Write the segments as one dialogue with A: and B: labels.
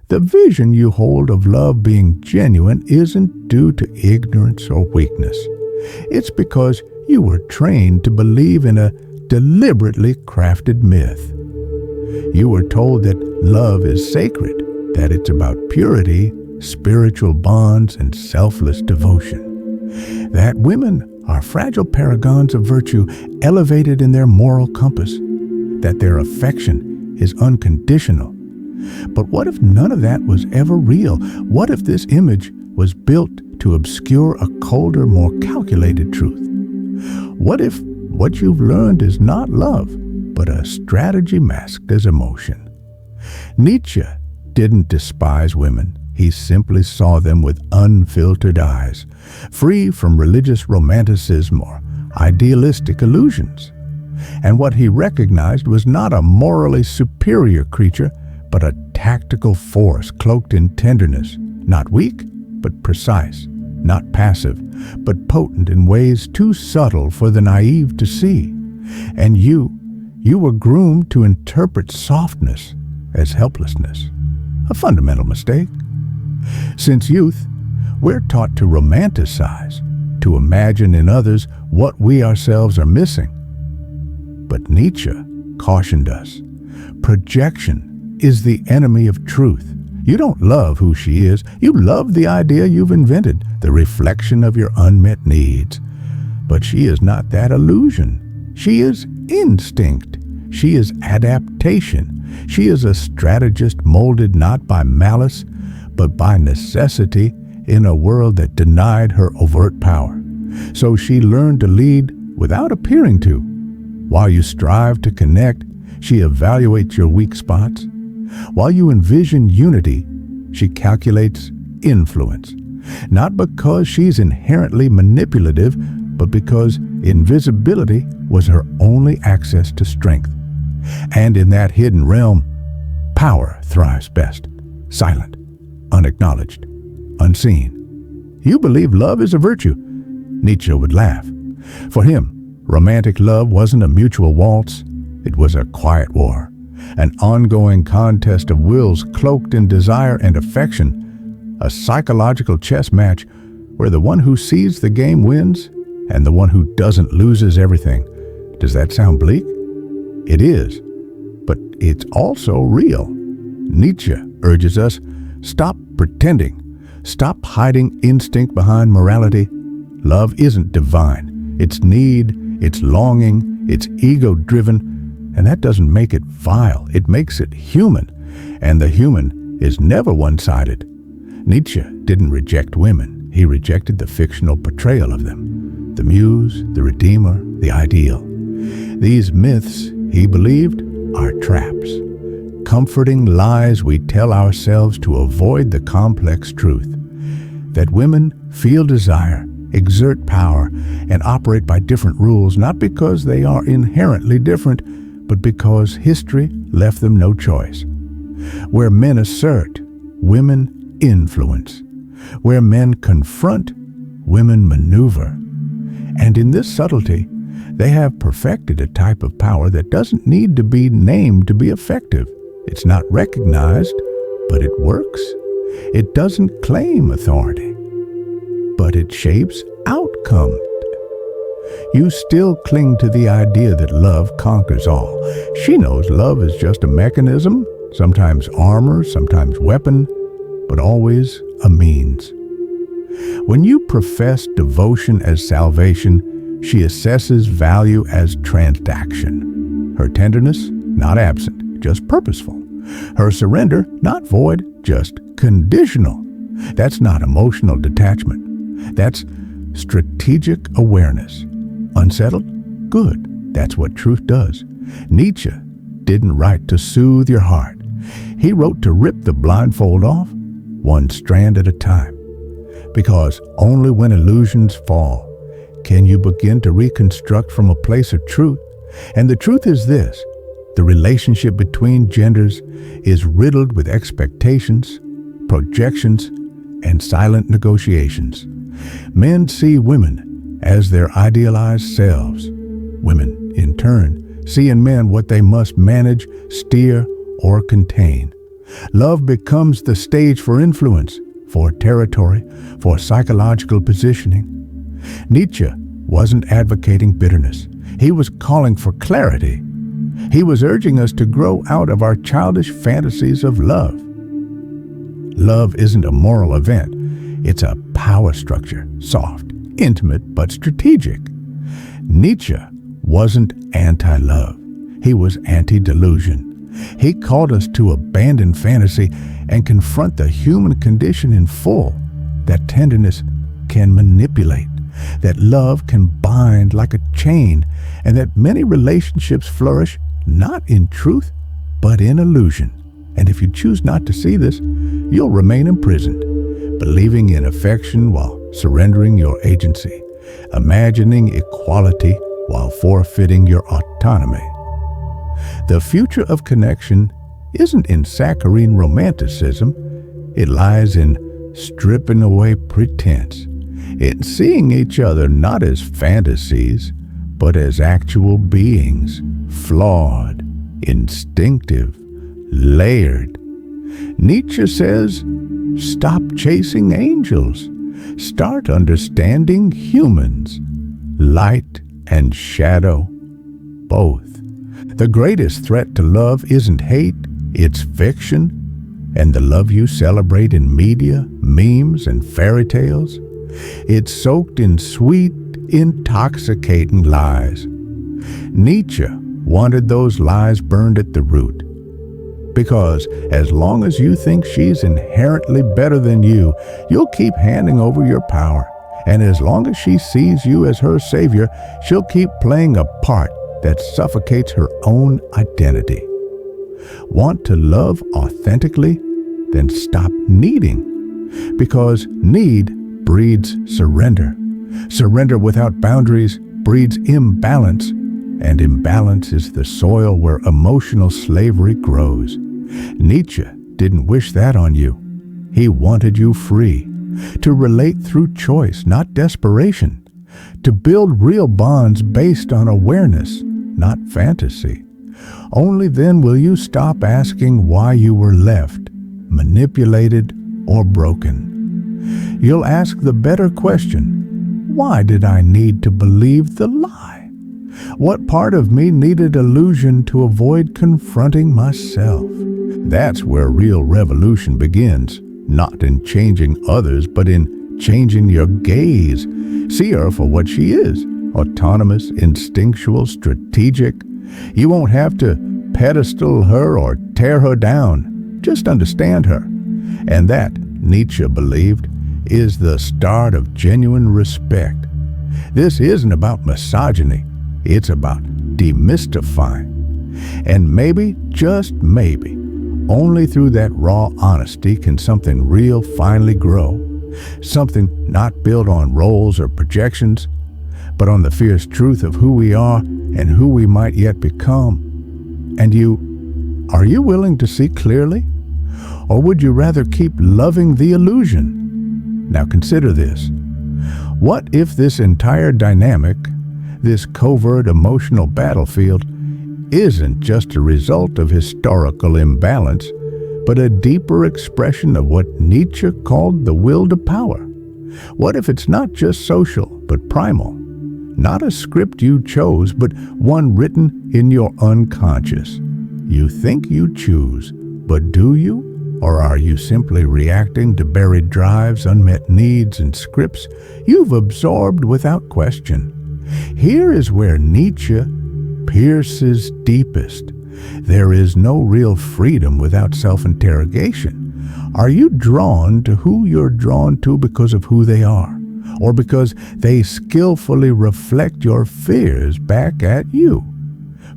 A: The vision you hold of love being genuine isn't due to ignorance or weakness. It's because you were trained to believe in a deliberately crafted myth. You were told that love is sacred, that it's about purity, spiritual bonds, and selfless devotion. That women are fragile paragons of virtue elevated in their moral compass, that their affection is unconditional. But what if none of that was ever real? What if this image was built to obscure a colder, more calculated truth? What if what you've learned is not love, but a strategy masked as emotion? Nietzsche didn't despise women. He simply saw them with unfiltered eyes, free from religious romanticism or idealistic illusions. And what he recognized was not a morally superior creature, but a tactical force cloaked in tenderness, not weak, but precise, not passive, but potent in ways too subtle for the naive to see. And you were groomed to interpret softness as helplessness, a fundamental mistake. Since youth, we're taught to romanticize, to imagine in others what we ourselves are missing. But Nietzsche cautioned us, projection is the enemy of truth. You don't love who she is, you love the idea you've invented, the reflection of your unmet needs. But she is not that illusion. She is instinct. She is adaptation. She is a strategist molded not by malice, but by necessity in a world that denied her overt power. So she learned to lead without appearing to. While you strive to connect, she evaluates your weak spots. While you envision unity, she calculates influence. Not because she's inherently manipulative, but because invisibility was her only access to strength. And in that hidden realm, power thrives best, silent, unacknowledged, unseen. You believe love is a virtue? Nietzsche would laugh. For him, romantic love wasn't a mutual waltz. It was a quiet war, an ongoing contest of wills cloaked in desire and affection, a psychological chess match where the one who sees the game wins and the one who doesn't loses everything. Does that sound bleak? It is, but it's also real. Nietzsche urges us, stop pretending. Stop hiding instinct behind morality. Love isn't divine. It's need, it's longing, it's ego-driven, and that doesn't make it vile. It makes it human, and the human is never one-sided. Nietzsche didn't reject women. He rejected the fictional portrayal of them, the muse, the redeemer, the ideal. These myths, he believed, are traps, comforting lies we tell ourselves to avoid the complex truth that women feel desire, exert power, and operate by different rules, not because they are inherently different, but because history left them no choice. Where men assert, women influence. Where men confront, women maneuver. And in this subtlety, they have perfected a type of power that doesn't need to be named to be effective. It's not recognized, but it works. It doesn't claim authority, but it shapes outcome. You still cling to the idea that love conquers all. She knows love is just a mechanism, sometimes armor, sometimes weapon, but always a means. When you profess devotion as salvation, she assesses value as transaction. Her tenderness, not absent, just purposeful. Her surrender, not void, just conditional. That's not emotional detachment. That's strategic awareness. Unsettled? Good. That's what truth does. Nietzsche didn't write to soothe your heart. He wrote to rip the blindfold off, one strand at a time. Because only when illusions fall can you begin to reconstruct from a place of truth. And the truth is this: the relationship between genders is riddled with expectations, projections, and silent negotiations. Men see women as their idealized selves. Women, in turn, see in men what they must manage, steer, or contain. Love becomes the stage for influence, for territory, for psychological positioning. Nietzsche wasn't advocating bitterness. He was calling for clarity. He was urging us to grow out of our childish fantasies of love. Love isn't a moral event. It's a power structure, soft, intimate, but strategic. Nietzsche wasn't anti-love. He was anti-delusion. He called us to abandon fantasy and confront the human condition in full, that tenderness can manipulate, that love can bind like a chain, and that many relationships flourish not in truth, but in illusion. And if you choose not to see this, you'll remain imprisoned, believing in affection while surrendering your agency, imagining equality while forfeiting your autonomy. The future of connection isn't in saccharine romanticism. It lies in stripping away pretense, in seeing each other not as fantasies, but as actual beings, flawed, instinctive, layered. Nietzsche says, stop chasing angels. Start understanding humans, light and shadow, both. The greatest threat to love isn't hate, it's fiction. And the love you celebrate in media, memes, and fairy tales, it's soaked in sweet, intoxicating lies. Nietzsche wanted those lies burned at the root. Because as long as you think she's inherently better than you, you'll keep handing over your power. And as long as she sees you as her savior, she'll keep playing a part that suffocates her own identity. Want to love authentically? Then stop needing. Because need breeds surrender. Surrender without boundaries breeds imbalance. And imbalance is the soil where emotional slavery grows. Nietzsche didn't wish that on you. He wanted you free, to relate through choice, not desperation, to build real bonds based on awareness, not fantasy. Only then will you stop asking why you were left, manipulated, or broken. You'll ask the better question, why did I need to believe the lie? What part of me needed illusion to avoid confronting myself? That's where real revolution begins, not in changing others, but in changing your gaze. See her for what she is, autonomous, instinctual, strategic. You won't have to pedestal her or tear her down. Just understand her. And that, Nietzsche believed, is the start of genuine respect. This isn't about misogyny. It's about demystifying. And maybe, just maybe, only through that raw honesty can something real finally grow. Something not built on roles or projections, but on the fierce truth of who we are and who we might yet become. And are you willing to see clearly? Or would you rather keep loving the illusion? Now consider this. What if this entire dynamic, this covert emotional battlefield, isn't just a result of historical imbalance, but a deeper expression of what Nietzsche called the will to power? What if it's not just social, but primal? Not a script you chose, but one written in your unconscious. You think you choose, but do you? Or are you simply reacting to buried drives, unmet needs, and scripts you've absorbed without question? Here is where Nietzsche pierces deepest. There is no real freedom without self-interrogation. Are you drawn to who you're drawn to because of who they are, or because they skillfully reflect your fears back at you?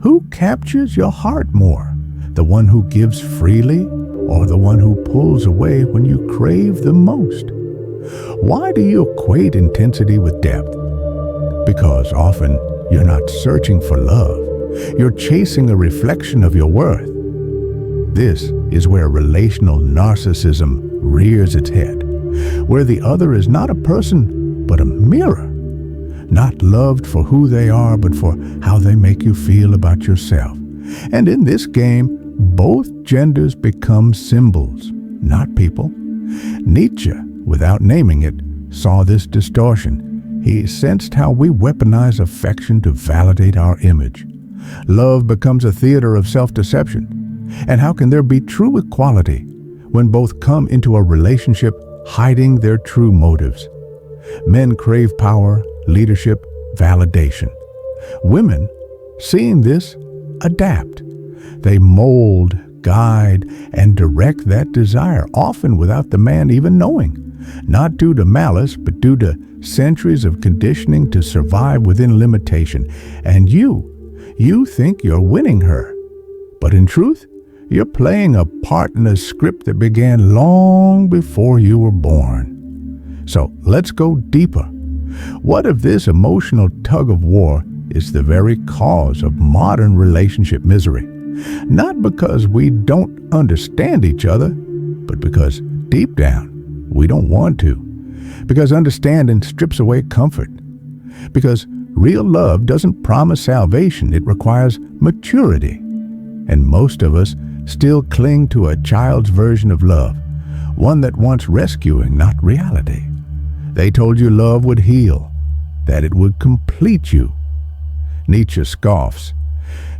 A: Who captures your heart more, the one who gives freely, or the one who pulls away when you crave the most? Why do you equate intensity with depth? Because often you're not searching for love. You're chasing a reflection of your worth. This is where relational narcissism rears its head, where the other is not a person, but a mirror, not loved for who they are, but for how they make you feel about yourself. And in this game, both genders become symbols, not people. Nietzsche, without naming it, saw this distortion. He sensed how we weaponize affection to validate our image. Love becomes a theater of self-deception. And how can there be true equality when both come into a relationship hiding their true motives? Men crave power, leadership, validation. Women, seeing this, adapt. They mold, guide, and direct that desire, often without the man even knowing. Not due to malice, but due to centuries of conditioning to survive within limitation. And you think you're winning her. But in truth, you're playing a part in a script that began long before you were born. So let's go deeper. What if this emotional tug of war is the very cause of modern relationship misery? Not because we don't understand each other, but because deep down we don't want to. Because understanding strips away comfort. Because real love doesn't promise salvation, it requires maturity. And most of us still cling to a child's version of love, one that wants rescuing, not reality. They told you love would heal, that it would complete you. Nietzsche scoffs,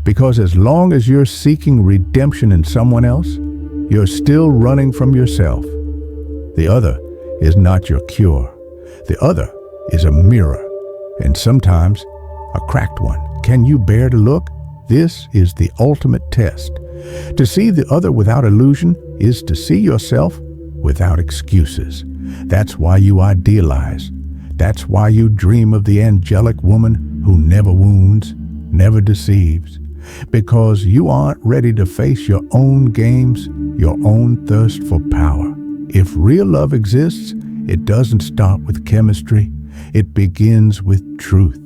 A: because as long as you're seeking redemption in someone else, you're still running from yourself. The other is not your cure. The other is a mirror, and sometimes a cracked one. Can you bear to look? This is the ultimate test. To see the other without illusion is to see yourself without excuses. That's why you idealize. That's why you dream of the angelic woman who never wounds, never deceives. Because you aren't ready to face your own games, your own thirst for power. If real love exists, it doesn't start with chemistry. It begins with truth.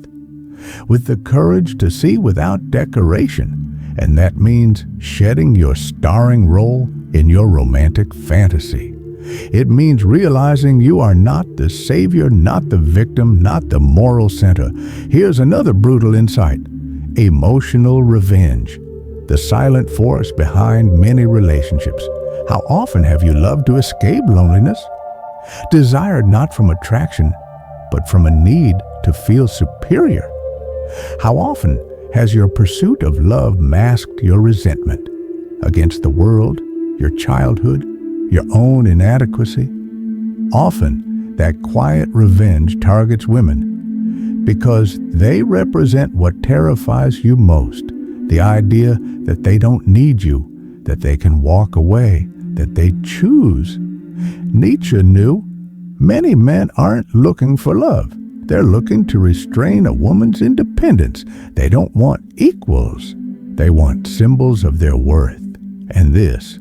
A: With the courage to see without decoration. And that means shedding your starring role in your romantic fantasy. It means realizing you are not the savior, not the victim, not the moral center. Here's another brutal insight. Emotional revenge, the silent force behind many relationships. How often have you loved to escape loneliness? Desired not from attraction, but from a need to feel superior. How often has your pursuit of love masked your resentment against the world, your childhood, your own inadequacy? Often, that quiet revenge targets women because they represent what terrifies you most, the idea that they don't need you, that they can walk away, that they choose. Nietzsche knew many men aren't looking for love. They're looking to restrain a woman's independence. They don't want equals. They want symbols of their worth. And this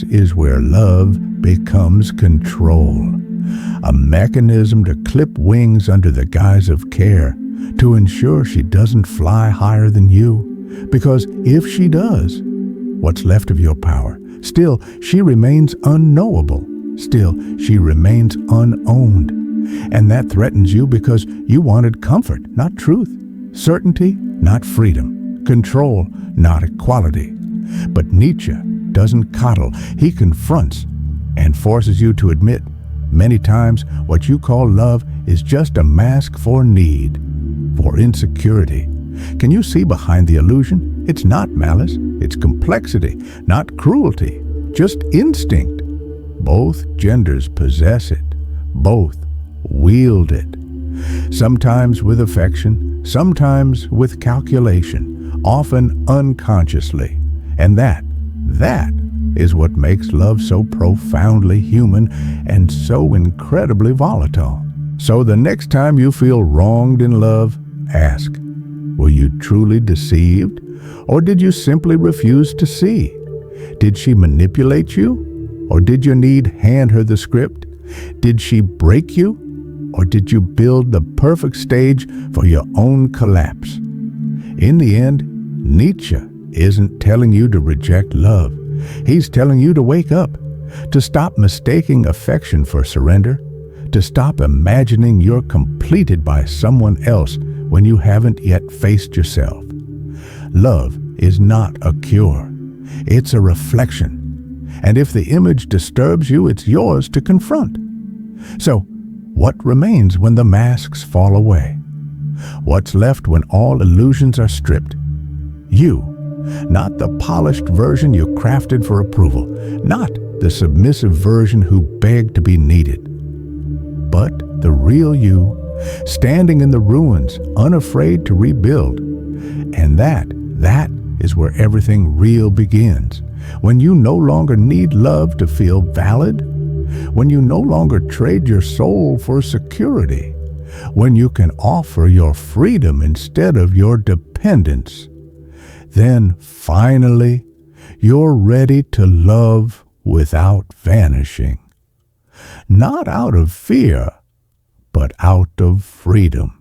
A: is where love becomes control. A mechanism to clip wings under the guise of care, to ensure she doesn't fly higher than you. Because if she does, what's left of your power? Still, she remains unknowable. Still, she remains unowned. And that threatens you because you wanted comfort, not truth. Certainty, not freedom. Control, not equality. But Nietzsche doesn't coddle. He confronts and forces you to admit, many times, what you call love is just a mask for need, for insecurity. Can you see behind the illusion? It's not malice. It's complexity, not cruelty, just instinct. Both genders possess it. Both wield it. Sometimes with affection, sometimes with calculation, often unconsciously. And that is what makes love so profoundly human and so incredibly volatile. So the next time you feel wronged in love, ask, were you truly deceived? Or did you simply refuse to see? Did she manipulate you? Or did your need hand her the script? Did she break you? Or did you build the perfect stage for your own collapse? In the end, Nietzsche isn't telling you to reject love. He's telling you to wake up, to stop mistaking affection for surrender, to stop imagining you're completed by someone else when you haven't yet faced yourself. Love is not a cure. It's a reflection. And if the image disturbs you, it's yours to confront. So, what remains when the masks fall away? What's left when all illusions are stripped? You, not the polished version you crafted for approval, not the submissive version who begged to be needed, but the real you, standing in the ruins, unafraid to rebuild. And that is where everything real begins. When you no longer need love to feel valid, when you no longer trade your soul for security, when you can offer your freedom instead of your dependence, then finally you're ready to love without vanishing. Not out of fear, but out of freedom.